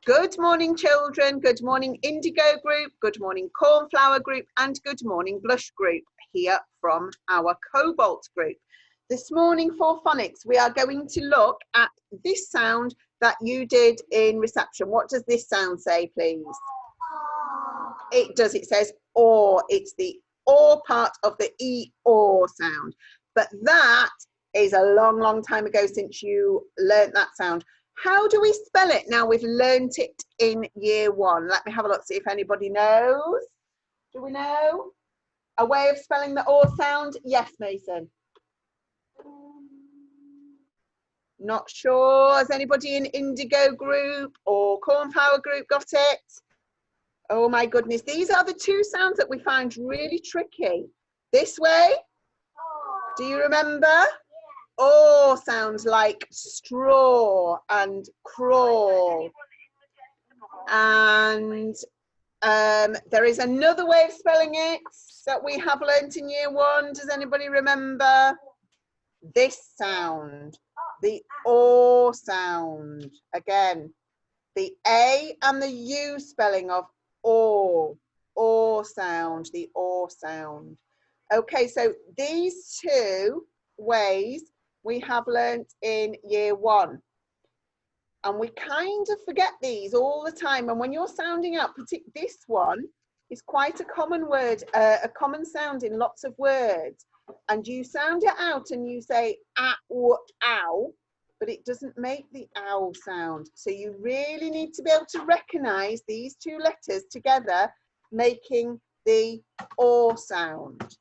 Good morning, children. Good morning, Indigo group. Good morning, Cornflower group. And good morning, Blush group, here from our Cobalt group. This morning for phonics, we are going to look at this sound that you did in reception. What does this sound say, please? It does. It says or. It's the or part of the E-or sound. But that is a long, long time ago since you learnt that sound. How do we spell it now we've learnt it in year one? Let me have a look, see if anybody knows. Do we know? A way of spelling the or sound? Yes, Mason. Not sure. Has anybody in Indigo group or Cornflower group got it? Oh my goodness. These are the two sounds that we find really tricky. This way. Do you remember? Or sounds like straw and crawl. And there is another way of spelling it that we have learnt in year one. Does anybody remember? This sound, the or sound. Again, the A and the U spelling of or sound, the or sound. Okay, so these two ways we have learnt in year one. And we kind of forget these all the time. And when you're sounding out, this one is quite a common word, a common sound in lots of words. And you sound it out and you say ow, ow, but it doesn't make the ow sound. So you really need to be able to recognize these two letters together, making the or sound.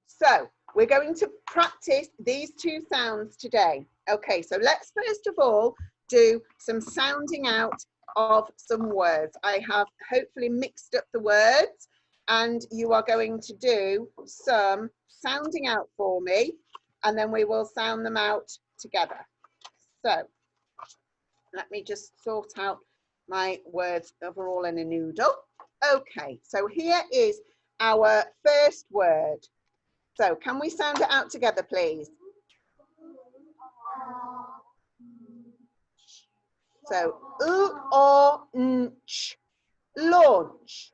So we're going to practice these two sounds today. Okay, so let's first of all do some sounding out of some words. I have hopefully mixed up the words and you are going to do some sounding out for me and then we will sound them out together. So let me just sort out my words that are all in a noodle. Okay, so here is our first word. So can we sound it out together, please? So, or nch, launch.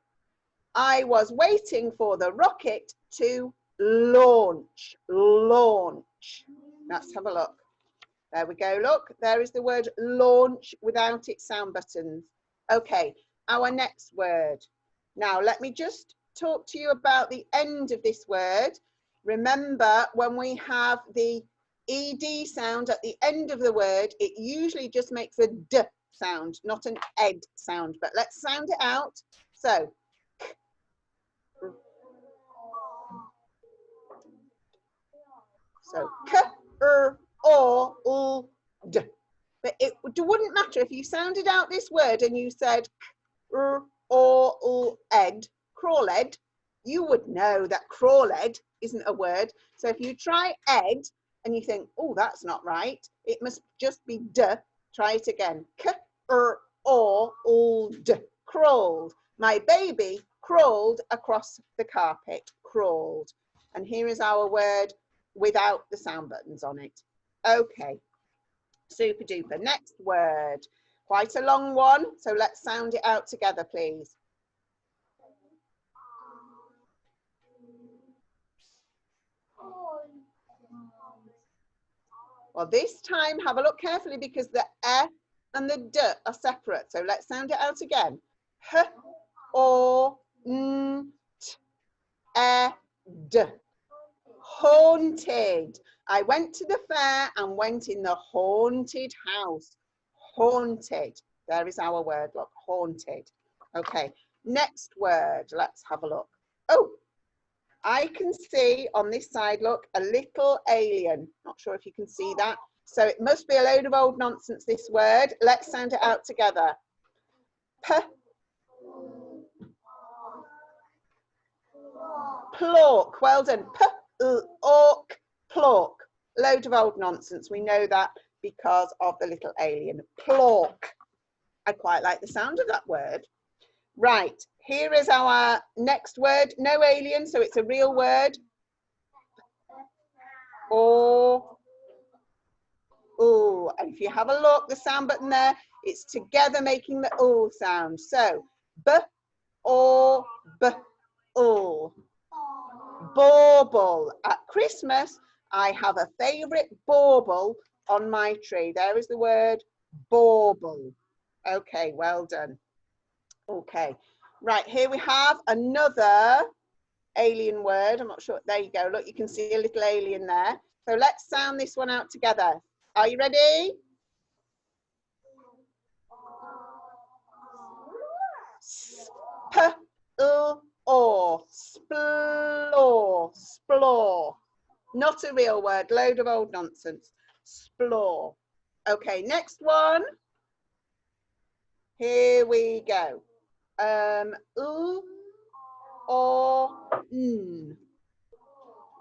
I was waiting for the rocket to launch, launch. Let's have a look. There we go, look, there is the word launch without its sound buttons. Okay, our next word. Now, let me just talk to you about the end of this word. Remember, when we have the ED sound at the end of the word, it usually just makes a D sound, not an ed sound. But let's sound it out. So, k, or, d. But it wouldn't matter if you sounded out this word and you said k, or, ed, crawled, you would know that crawled isn't a word. So if you try ed and you think, oh, that's not right, it must just be d. Try it again. K, or, d, crawled. My baby crawled across the carpet, crawled. And here is our word without the sound buttons on it. Okay, super duper. Next word, quite a long one, so let's sound it out together, please. Well, this time, have a look carefully because the e and the d are separate. So let's sound it out again. H, or, n, t, e, d. Haunted. I went to the fair and went in the haunted house. Haunted. There is our word, look, haunted. Okay, next word, let's have a look. Oh, I can see on this side, look, a little alien. Not sure if you can see that. So it must be a load of old nonsense, this word. Let's sound it out together. P, plork. Well done. P, ork, plork. Load of old nonsense. We know that because of the little alien. Plork. I quite like the sound of that word. Right, here is our next word. No alien, so it's a real word. Or, oh, and if you have a look, the sound button there It's together making the ul sound. So, b, or, b, ul. Bauble. At Christmas, I have a favourite bauble on my tree. There is the word bauble. Okay, well done. Okay, right, here we have another alien word. I'm not sure. There you go. Look, you can see a little alien there. So let's sound this one out together. Are you ready? P-l-o, splore, splore. Not a real word, load of old nonsense. Splore. Okay, next one. Here we go. L or n.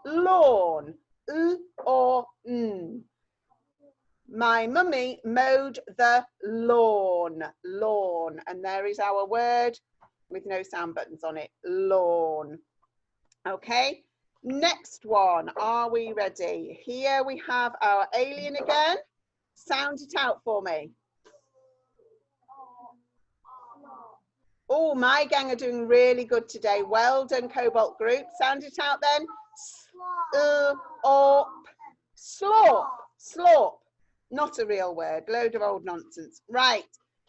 Lawn. L or n. My mummy mowed the lawn. Lawn. And there is our word with no sound buttons on it. Lawn. Okay. Next one. Are we ready? Here we have our alien again. Sound it out for me. Oh, my gang are doing really good today. Well done, Cobalt group. Sound it out then. Slop. Slop. Not a real word. Load of old nonsense. Right.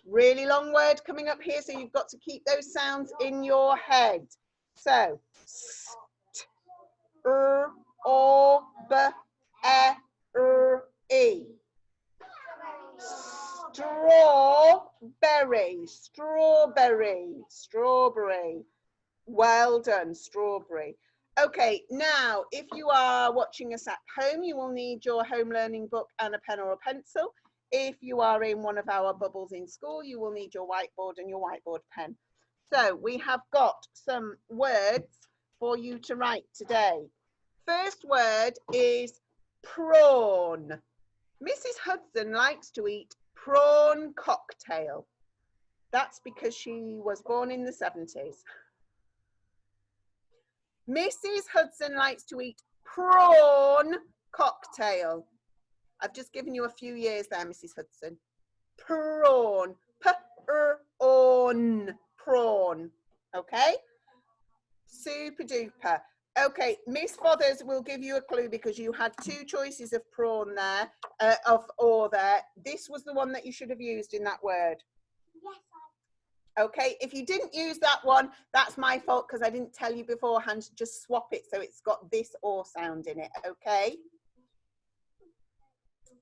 Really long word coming up here, so you've got to keep those sounds in your head. So, st, or, b, e. Strawberry, strawberry, strawberry. Well done, strawberry. Okay, now, if you are watching us at home, you will need your home learning book and a pen or a pencil. If you are in one of our bubbles in school, you will need your whiteboard and your whiteboard pen. So we have got some words for you to write today. First word is prawn. Mrs. Hudson likes to eat prawn cocktail. That's because she was born in the 70s. Mrs. Hudson likes to eat prawn cocktail. I've just given you a few years there, Mrs. Hudson. Prawn. P-r-o-n. Prawn. Okay? Super duper. Okay, Miss Fothers will give you a clue because you had two choices of prawn there, there. This was the one that you should have used in that word. Yes. Okay, if you didn't use that one, that's my fault because I didn't tell you beforehand to just swap it so it's got this or sound in it, okay?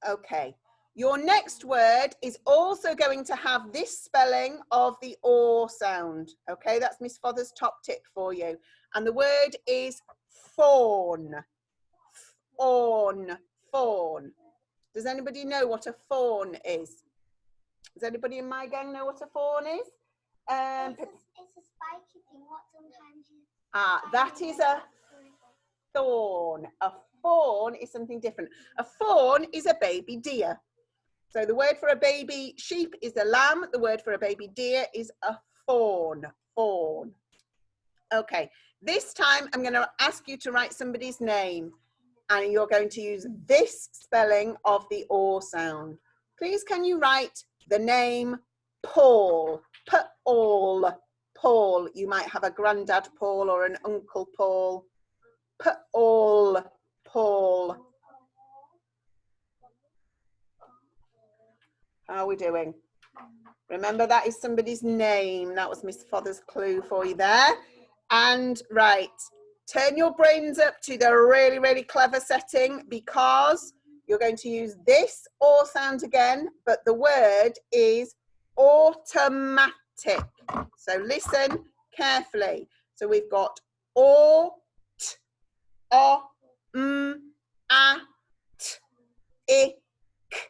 Okay, your next word is also going to have this spelling of the or sound, okay? That's Miss Fothers' top tip for you. And the word is fawn. Fawn. Fawn. Does anybody know what a fawn is? Does anybody in my gang know what a fawn is? It's a spiky thing. What sometimes you... that is a thorn. A fawn is something different. A fawn is a baby deer. So the word for a baby sheep is a lamb. The word for a baby deer is a fawn. Fawn. Okay, this time I'm going to ask you to write somebody's name and you're going to use this spelling of the or sound. Please can you write the name Paul? Paul. Paul. You might have a granddad Paul or an uncle Paul. Paul. Paul. How are we doing? Remember, that is somebody's name. That was Miss Fothers' clue for you there. And right, turn your brains up to the really, really clever setting because you're going to use this or sound again, but the word is automatic. So listen carefully. So we've got o, t, o, m, a, t, I, k.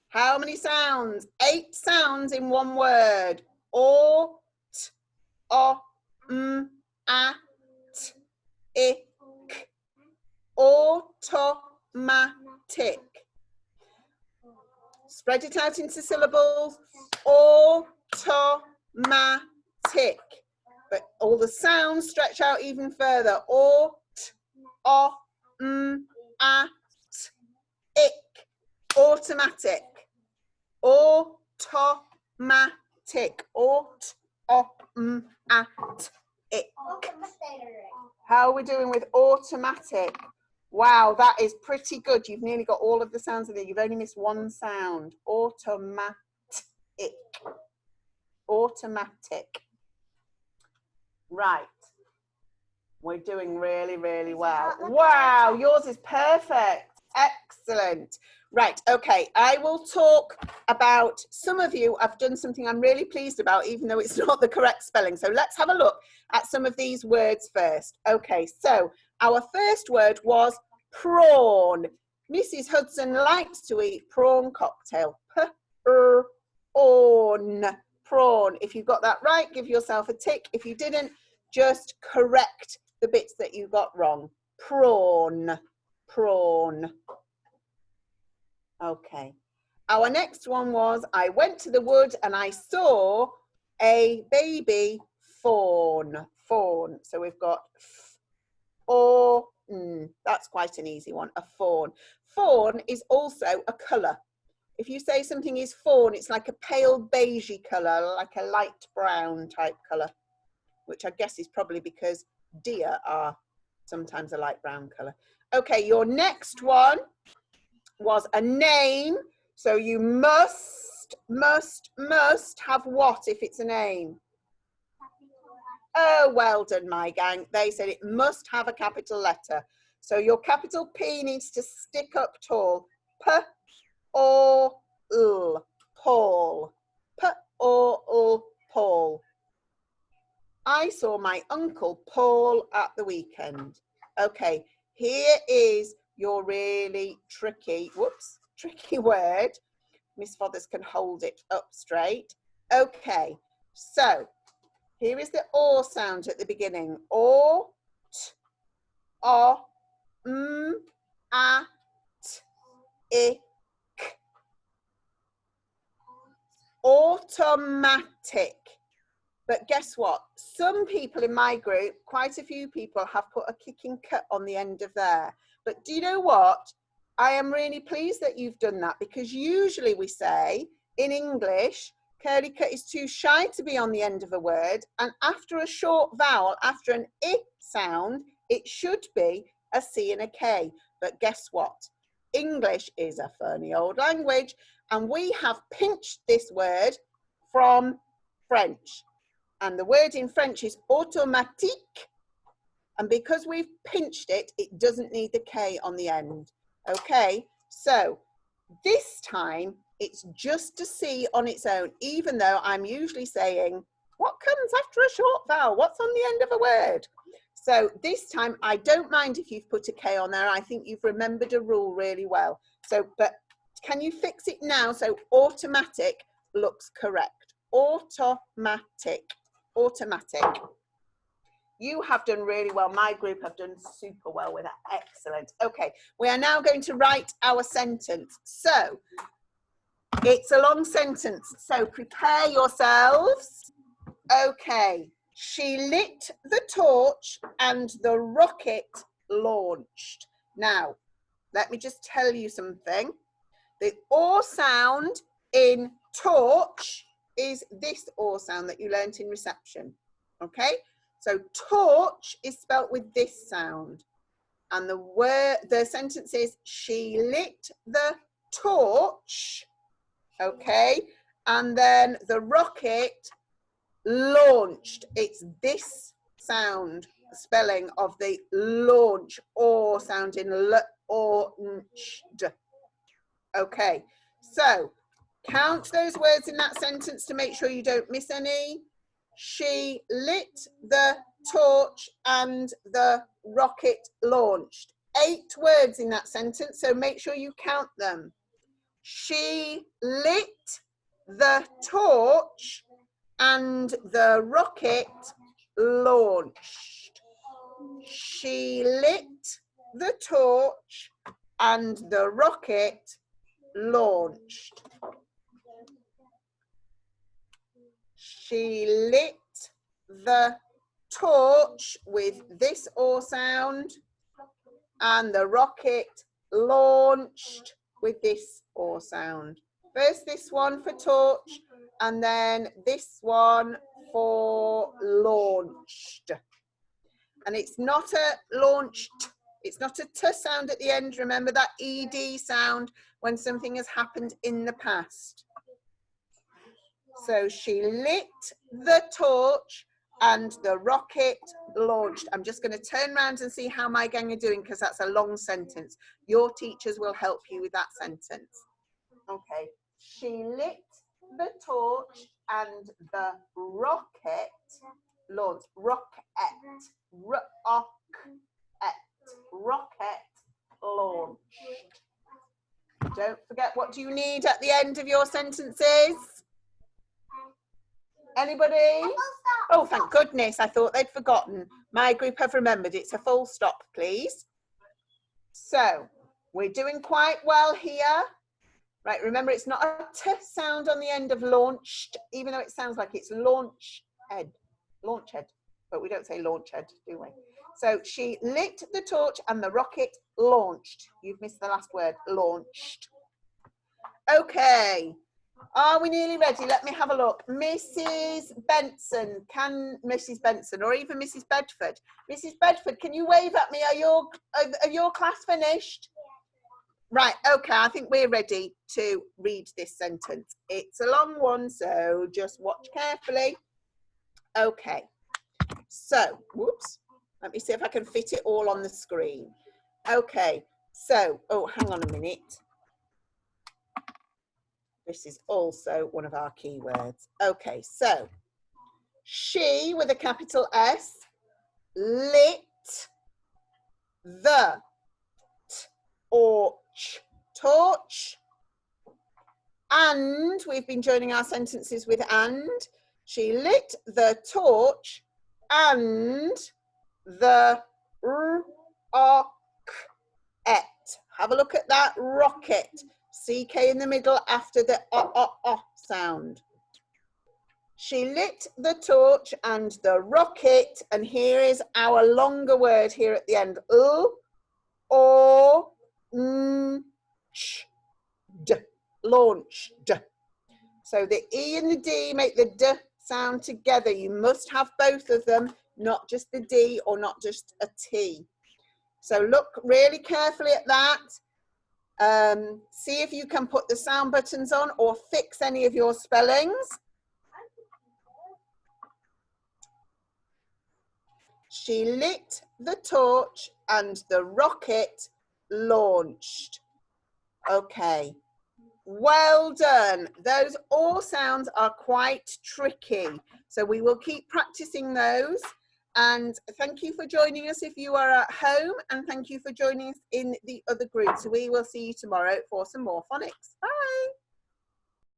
How many sounds? 8 sounds in one word. O, t, o, m, a, t, I, k. Automatic. Spread it out into syllables. Automatic. But all the sounds stretch out even further. O, t, o, m, a, t, ick. Automatic. Automatic. Automatic. How are we doing with automatic? Wow, that is pretty good. You've nearly got all of the sounds in there. You've only missed one sound. Automatic. Automatic. Right. We're doing really, really well. Wow, yours is perfect. Excellent. Right, okay. I will talk about, some of you, I've done something I'm really pleased about, even though it's not the correct spelling. So let's have a look at some of these words first. Okay, so our first word was prawn. Mrs. Hudson likes to eat prawn cocktail. Prawn. Prawn. If you got that right, give yourself a tick. If you didn't, just correct the bits that you got wrong. Prawn. Prawn. Okay. Our next one was, I went to the wood and I saw a baby fawn. Fawn. So we've got that's quite an easy one, a fawn. Fawn is also a colour. If you say something is fawn, it's like a pale beigey colour, like a light brown type colour, which I guess is probably because deer are sometimes a light brown colour. Okay, your next one was a name. So you must have what if it's a name? Oh, well done, my gang. They said it must have a capital letter. So your capital P needs to stick up tall. P or L. Paul. P or L. Paul. I saw my uncle Paul at the weekend. Okay, here is your really tricky word. Miss Fothers can hold it up straight. Okay, so here is the or sound at the beginning. Or, t, o, a, t, I, k. Automatic. But guess what? Some people in my group, quite a few people, have put a kicking cut on the end of there. But do you know what? I am really pleased that you've done that, because usually we say in English, curly cut is too shy to be on the end of a word. And after a short vowel, after an I sound, it should be a C and a K. But guess what? English is a funny old language, and we have pinched this word from French. And the word in French is automatique. And because we've pinched it, it doesn't need the K on the end. Okay, so this time it's just a C on its own, even though I'm usually saying, what comes after a short vowel? What's on the end of a word? So this time I don't mind if you've put a K on there. I think you've remembered a rule really well. So, but can you fix it now so automatic looks correct? Automatic. Automatic. You have done really well. My group have done super well with that. Excellent. Okay, we are now going to write our sentence. So it's a long sentence, so prepare yourselves. Okay, she lit the torch and the rocket launched. Now, let me just tell you something. The or sound in torch is this or sound that you learnt in reception. Okay, so torch is spelt with this sound, and the sentence is she lit the torch. Okay, and then the rocket launched. It's this sound spelling of the launch or sound in launched. Okay, so count those words in that sentence to make sure you don't miss any. She lit the torch and the rocket launched. 8 words in that sentence, so make sure you count them. She lit the torch and the rocket launched. She lit the torch and the rocket launched. She lit the torch with this or sound and the rocket launched. with this O sound. First this one for torch, and then this one for launched. And it's not a launched, it's not a T sound at the end. Remember that ED sound when something has happened in the past. So she lit the torch and the rocket launched. I'm just going to turn around and see how my gang are doing, because that's a long sentence. Your teachers will help you with that sentence. Okay. She lit the torch and the rocket launched. Rocket. Rocket launched. Don't forget, what do you need at the end of your sentences? Anybody? Oh, thank goodness. I thought they'd forgotten. My group have remembered. It's a full stop, please. So we're doing quite well here. Right, remember, it's not a T sound on the end of launched, even though it sounds like it's launch head, but we don't say launch head, do we? So she lit the torch and the rocket launched. You've missed the last word, launched. Okay, are we nearly ready? Let me have a look. Mrs. Benson, Mrs. Benson, or even Mrs. Bedford. Mrs. Bedford, can you wave at me? Are your class finished? Right, okay, I think we're ready to read this sentence. It's a long one, so just watch carefully. Okay, so, whoops, let me see if I can fit it all on the screen. Okay, so, oh, hang on a minute. This is also one of our keywords. Okay, so, she, with a capital S, lit the torch, and we've been joining our sentences with and. She lit the torch and the rocket. Have a look at that, rocket. CK in the middle after the sound. She lit the torch and the rocket, and here is our longer word here at the end. Launched. So the E and the D make the D sound together. You must have both of them, not just the D or not just a T. So look really carefully at that. See if you can put the sound buttons on or fix any of your spellings. She lit the torch and the rocket launched. Okay. Well done. Those all sounds are quite tricky, so we will keep practicing those. And thank you for joining us if you are at home, and thank you for joining us in the other groups. We will see you tomorrow for some more phonics. Bye.